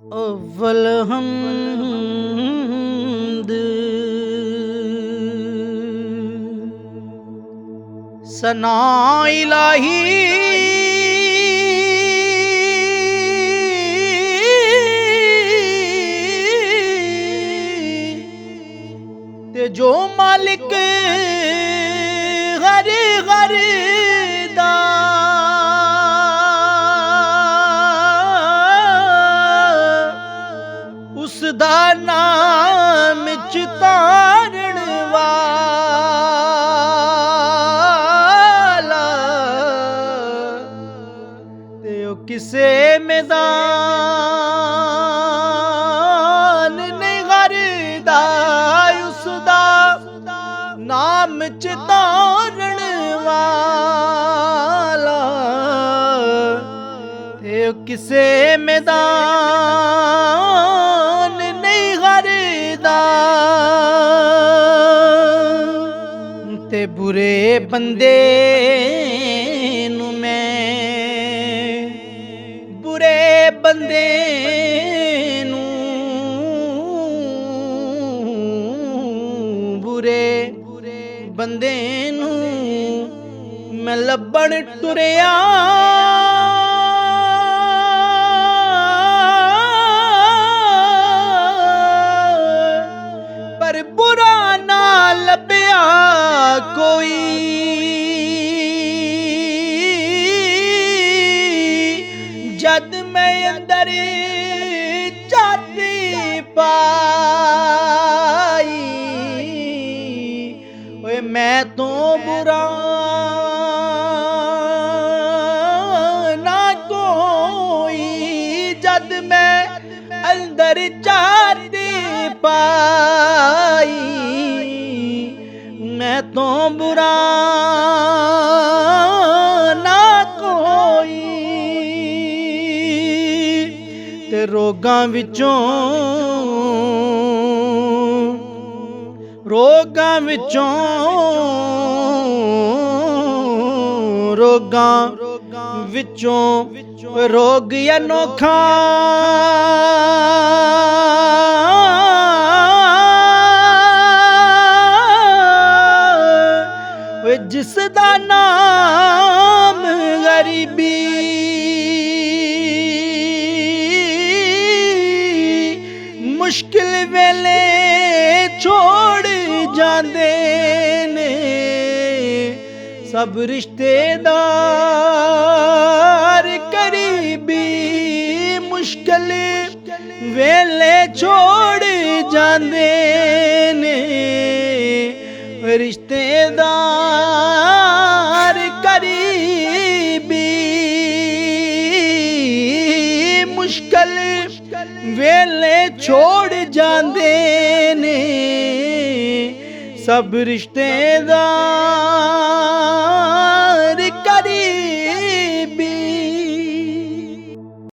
अव्वल हमद सना इलाही ते जो मालिक हर हर दा उस दा नाम चितारण वाला ते ओ किसे मैदान नहीं करदा उस दा नाम चितारण वाला ते ओ किसे मैदान नहीं करदा ते बुरे बंदे नू मैं बुरे बंदे नू बुरे बंदे नू मैं लब्बण टुरिया पर बुरा ना लभ्या कोई जद मैं अंदर जाती पाई ओए मैं तो बुरा ना कोई जद मैं अंदर जाती पाई मैं तो बुरा ना कोई ते रोगां विचों रोगां विचों रोग अनोखा जिस दा नाम गरीबी मुश्किल वेले छोड़ जांदे ने सब रिश्तेदार करीबी मुश्किल वेले छोड़ जांदे ने रिश्तेदार करीबी मुश्किल वेले छोड़ जांदे ने सब रिश्तेदार